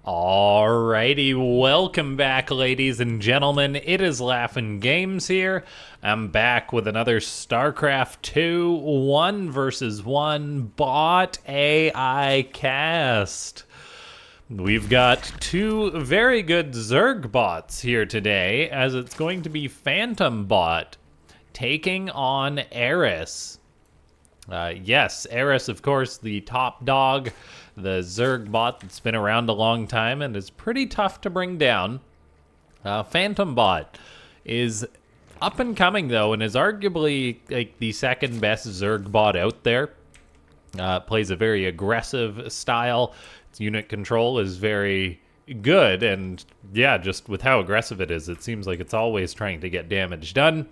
Alrighty, welcome back, ladies and gentlemen. It is LaughNgamez here. I'm back with another Starcraft 2 1 versus 1 bot AI cast. We've got two very good ZERG bots here today, as it's going to be PhantomBot taking on Eris. Yes, Eris, of course, the top dog, the ZERG bot that's been around a long time and is pretty tough to bring down. PhantomBot is up and coming, though, and is arguably like the second best ZERG bot out there. Plays a very aggressive style. Its unit control is very good, and yeah, just with how aggressive it is, it seems like it's always trying to get damage done.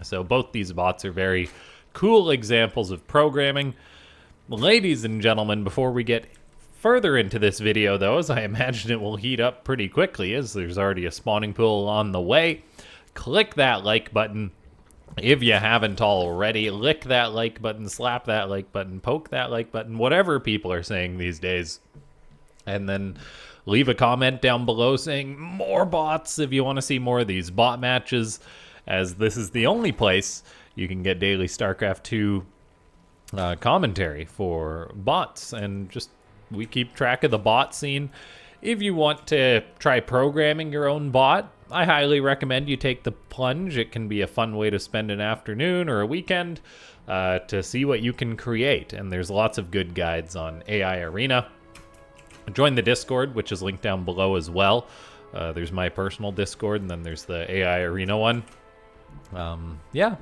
So both these bots are very cool examples of programming. Ladies and gentlemen, before we get further into this video, though, as I imagine it will heat up pretty quickly, as there's already a spawning pool on the way, click that like button if you haven't already. Lick that like button, slap that like button, poke that like button, whatever people are saying these days. And then leave a comment down below saying more bots if you want to see more of these bot matches, as this is the only place you can get daily StarCraft 2 commentary for bots, and just we keep track of the bot scene. If you want to try programming your own bot, I highly recommend you take the plunge. It can be a fun way to spend an afternoon or a weekend to see what you can create, and there's lots of good guides on AI Arena. Join the Discord, which is linked down below as well. There's my personal Discord, and then there's the AI Arena one. Yeah.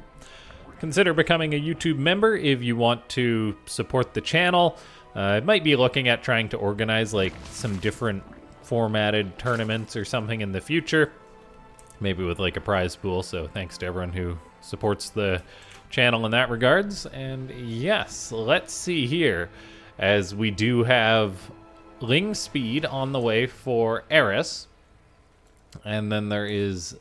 Consider becoming a YouTube member if you want to support the channel. I might be looking at trying to organize like some different formatted tournaments or something in the future. Maybe with like a prize pool. So thanks to everyone who supports the channel in that regards. And yes, let's see here, as we do have Ling Speed on the way for Eris. And then there is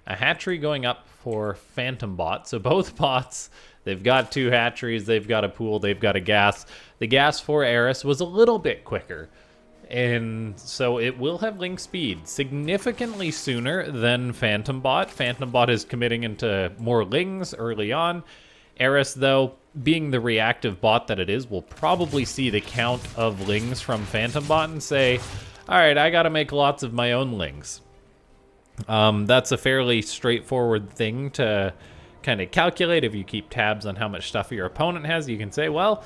a hatchery going up for PhantomBot. So both bots, they've got two hatcheries, they've got a pool, they've got a gas. The gas for Eris was a little bit quicker, and so it will have Ling Speed significantly sooner than PhantomBot. PhantomBot is committing into more Lings early on. Eris, though, being the reactive bot that it is, will probably see the count of Lings from PhantomBot and say, all right, I gotta make lots of my own Lings. That's a fairly straightforward thing to kind of calculate. If you keep tabs on how much stuff your opponent has, you can say, well,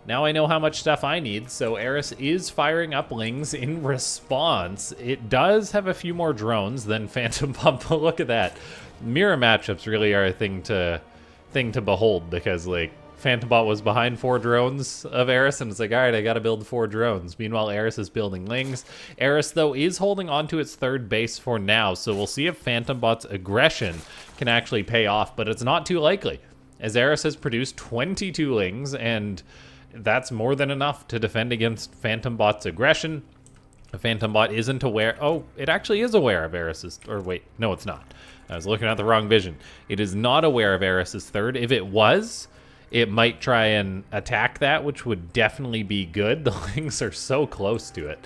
now I know how much stuff I need. So Eris is firing up Lings in response. It does have a few more drones than PhantomBot, but look at that. Mirror matchups really are a thing to behold, because like PhantomBot was behind 4 drones of Eris, and it's like, all right, I gotta build 4 drones. Meanwhile, Eris is building Lings. Eris, though, is holding on to its third base for now, so we'll see if PhantomBot's aggression can actually pay off, but it's not too likely, as Eris has produced 22 Lings, and that's more than enough to defend against PhantomBot's aggression. PhantomBot isn't aware. Oh, it actually is aware of Eris's, or wait, no, it's not. I was looking at the wrong vision. It is not aware of Eris's third. If it was, it might try and attack that, which would definitely be good. The Lings are so close to it.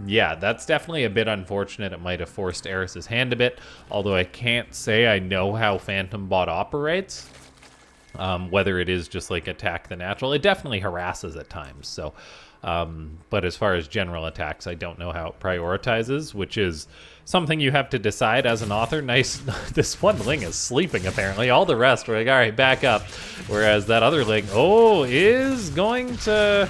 Yeah, that's definitely a bit unfortunate. It might have forced Eris's hand a bit, although I can't say I know how PhantomBot operates. Whether it is just like attack the natural. It definitely harasses at times. So, but as far as general attacks, I don't know how it prioritizes, which is something you have to decide as an author. Nice, this one Ling is sleeping apparently. All the rest were like, all right, back up. Whereas that other Ling, is going to,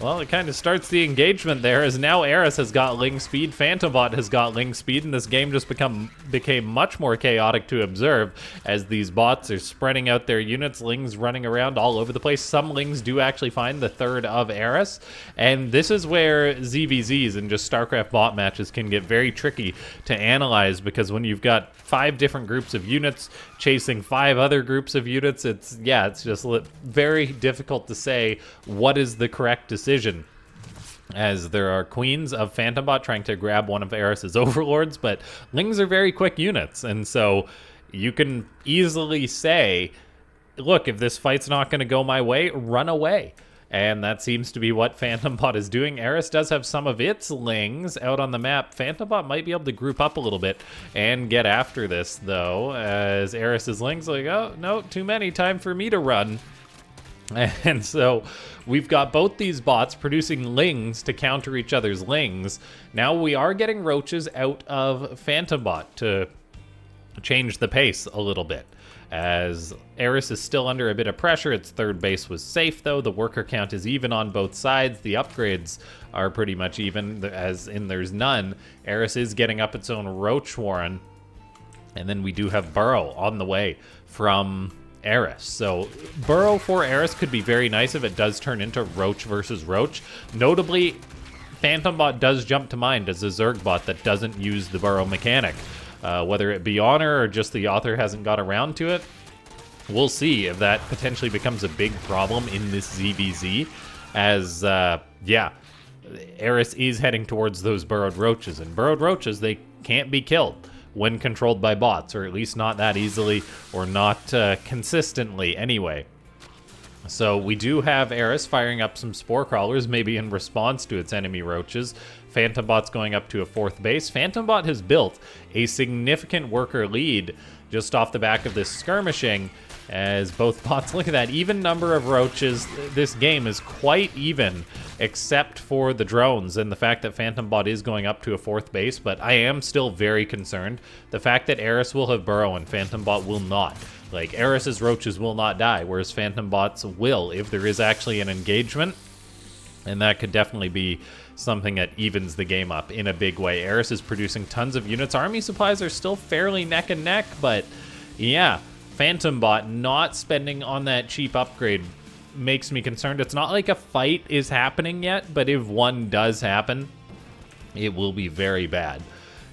well, it kind of starts the engagement there, as now Eris has got Ling Speed, PhantomBot has got Ling Speed, and this game just became much more chaotic to observe as these bots are spreading out their units, Lings running around all over the place. Some Lings do actually find the third of Eris, and this is where ZVZs and just StarCraft bot matches can get very tricky to analyze, because when you've got 5 different groups of units chasing 5 other groups of units, it's just very difficult to say what is the correct decision, as there are queens of PhantomBot trying to grab one of Eris's overlords, but Lings are very quick units, and so you can easily say, look, if this fight's not going to go my way, run away. And that seems to be what PhantomBot is doing. Eris does have some of its lings out on the map. PhantomBot might be able to group up a little bit and get after this, though, as Eris's lings like, oh, no, too many, time for me to run. And so we've got both these bots producing lings to counter each other's lings. Now we are getting roaches out of PhantomBot to change the pace a little bit, as Eris is still under a bit of pressure. Its third base was safe, though. The worker count is even on both sides. The upgrades are pretty much even, as in there's none. Eris is getting up its own roach warren. And then we do have Burrow on the way from Eris. So Burrow for Eris could be very nice if it does turn into roach versus roach. Notably, PhantomBot does jump to mind as a ZERG bot that doesn't use the Burrow mechanic. Whether it be honor or just the author hasn't got around to it, we'll see if that potentially becomes a big problem in this ZVZ, as, yeah, Eris is heading towards those burrowed roaches, and burrowed roaches, they can't be killed when controlled by bots, or at least not that easily, or not consistently anyway. So we do have Eris firing up some spore crawlers, maybe in response to its enemy roaches. PhantomBot's going up to a fourth base. PhantomBot has built a significant worker lead just off the back of this skirmishing, as both bots, look at that, even number of roaches. This game is quite even, except for the drones and the fact that PhantomBot is going up to a fourth base, but I am still very concerned. The fact that Eris will have Burrow and PhantomBot will not. Like, Eris's roaches will not die, whereas PhantomBot's will if there is actually an engagement, and that could definitely be something that evens the game up in a big way. Eris is producing tons of units. Army supplies are still fairly neck and neck, but yeah, PhantomBot not spending on that cheap upgrade makes me concerned. It's not like a fight is happening yet, but if one does happen, it will be very bad.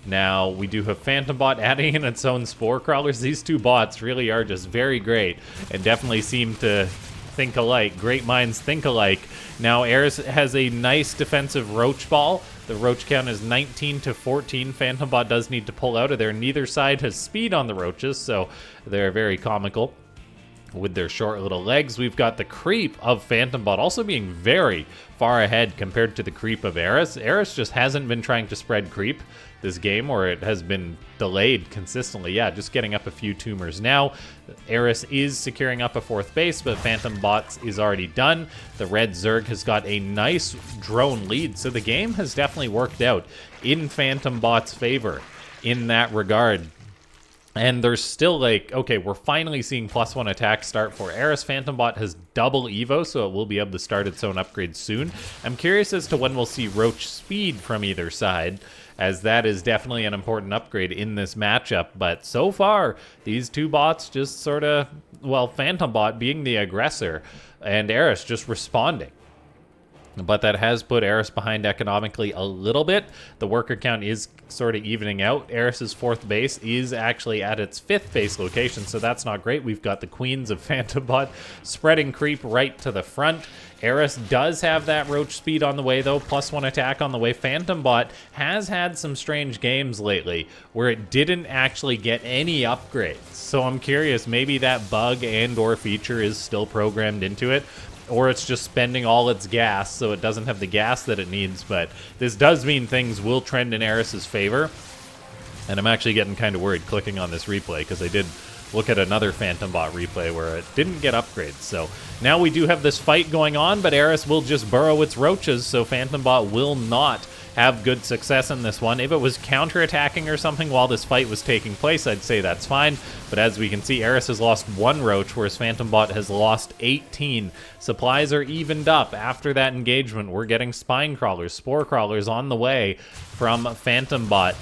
Now, we do have PhantomBot adding in its own spore crawlers. These two bots really are just very great and definitely seem to think alike. Great minds think alike. Now, Eris has a nice defensive roach ball. The roach count is 19 to 14. PhantomBot does need to pull out of there. Neither side has speed on the roaches, so they're very comical with their short little legs. We've got the creep of PhantomBot also being very far ahead compared to the creep of Eris. Eris just hasn't been trying to spread creep this game, or it has been delayed consistently. Yeah, just getting up a few tumors now. Eris is securing up a fourth base, but PhantomBot is already done. The red ZERG has got a nice drone lead, so the game has definitely worked out in PhantomBot's favor in that regard. And there's still like, okay, we're finally seeing +1 attack start for Eris. PhantomBot has double Evo, so it will be able to start its own upgrade soon. I'm curious as to when we'll see roach speed from either side, as that is definitely an important upgrade in this matchup. But so far, these two bots just sort of, well, PhantomBot being the aggressor and Eris just responding. But that has put Eris behind economically a little bit. The worker count is sort of evening out. Eris's fourth base is actually at its fifth base location, so that's not great. We've got the queens of PhantomBot spreading creep right to the front. Eris does have that roach speed on the way, though, +1 attack on the way. PhantomBot has had some strange games lately where it didn't actually get any upgrades. So I'm curious, maybe that bug and or feature is still programmed into it, or it's just spending all its gas, so it doesn't have the gas that it needs. But this does mean things will trend in Eris's favor. And I'm actually getting kind of worried clicking on this replay, because I did look at another PhantomBot replay where it didn't get upgrades. So now we do have this fight going on, but Eris will just burrow its roaches, so PhantomBot will not have good success in this one. If it was counterattacking or something while this fight was taking place, I'd say that's fine. But as we can see, Eris has lost 1 roach, whereas PhantomBot has lost 18. Supplies are evened up after that engagement. We're getting spine crawlers, spore crawlers on the way from PhantomBot.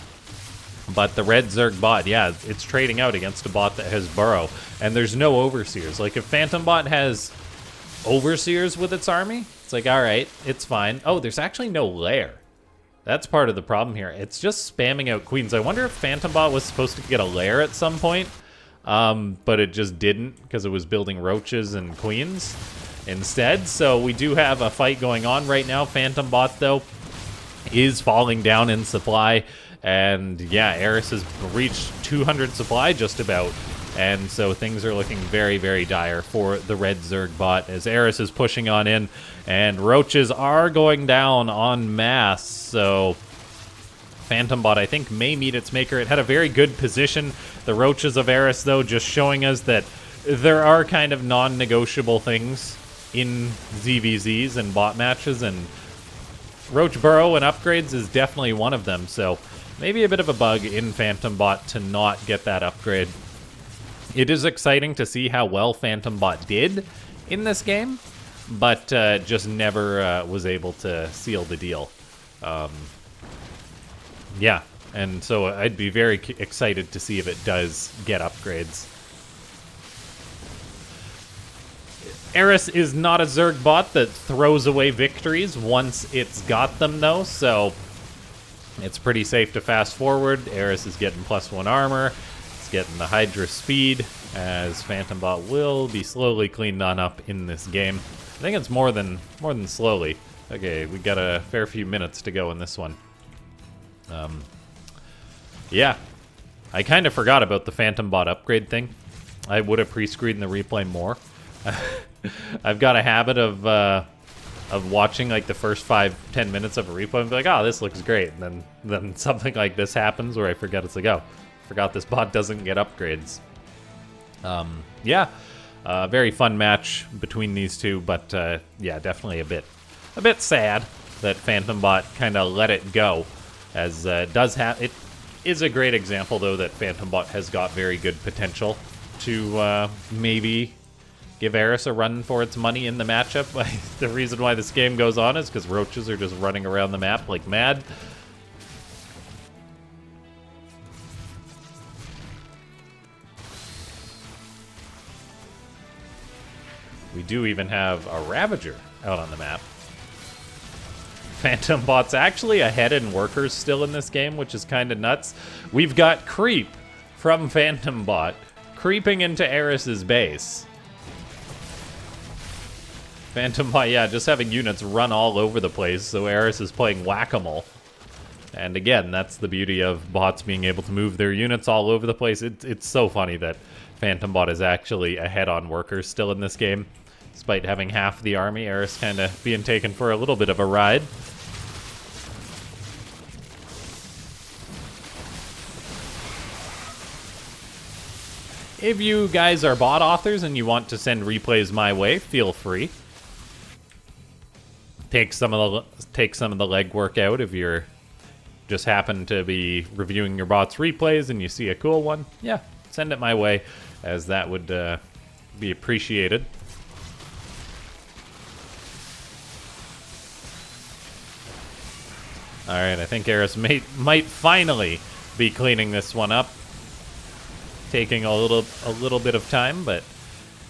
But the red ZERG bot, yeah, it's trading out against a bot that has burrow. And there's no overseers. Like, if PhantomBot has overseers with its army, it's like, all right, it's fine. Oh, there's actually no lair. That's part of the problem here. It's just spamming out queens. I wonder if PhantomBot was supposed to get a lair at some point, but it just didn't, because it was building roaches and queens instead. So we do have a fight going on right now. PhantomBot, though, is falling down in supply. And yeah, Eris has reached 200 supply just about. And so things are looking very, very dire for the red ZERG bot as Eris is pushing on in, and roaches are going down en masse. So PhantomBot, I think, may meet its maker. It had a very good position. The roaches of Eris, though, just showing us that there are kind of non-negotiable things in ZVZs and bot matches, and Roach Burrow and upgrades is definitely one of them. So maybe a bit of a bug in PhantomBot to not get that upgrade. It is exciting to see how well PhantomBot did in this game, but just never was able to seal the deal. Yeah, and so I'd be very excited to see if it does get upgrades. Eris is not a ZERG bot that throws away victories once it's got them, though, so it's pretty safe to fast forward. Eris is getting +1 armor. It's getting the Hydra speed, as PhantomBot will be slowly cleaned on up in this game. I think it's more than slowly. Okay, we got a fair few minutes to go in this one. Yeah, I kind of forgot about the PhantomBot upgrade thing. I would have pre-screened the replay more. I've got a habit of watching like the first 5-10 minutes of a replay and be like, oh, this looks great, and then something like this happens where I forget. It's like, oh, forgot this bot doesn't get upgrades. Yeah, very fun match between these two, but yeah, definitely a bit sad that PhantomBot kind of let it go, as it is a great example, though, that PhantomBot has got very good potential to maybe give Eris a run for its money in the matchup. The reason why this game goes on is because roaches are just running around the map like mad. We do even have a Ravager out on the map. PhantomBot's actually ahead in workers still in this game, which is kind of nuts. We've got Creep from PhantomBot creeping into Eris's base. PhantomBot, yeah, just having units run all over the place, so Eris is playing whack-a-mole. And again, that's the beauty of bots being able to move their units all over the place. It's so funny that PhantomBot is actually ahead on workers still in this game. Despite having half the army, Eris kind of being taken for a little bit of a ride. If you guys are bot authors and you want to send replays my way, feel free. Take some of the legwork out if you're just happen to be reviewing your bot's replays and you see a cool one. Yeah, send it my way, as that would be appreciated. Alright, I think Eris might finally be cleaning this one up. Taking a little bit of time, but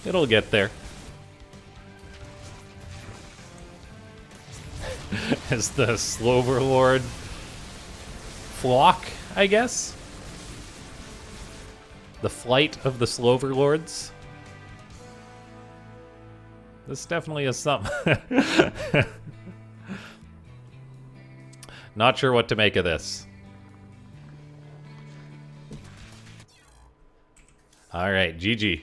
it'll get there. As the Sloverlord flock, I guess? The flight of the Sloverlords. This definitely is something. Not sure what to make of this. All right, GG.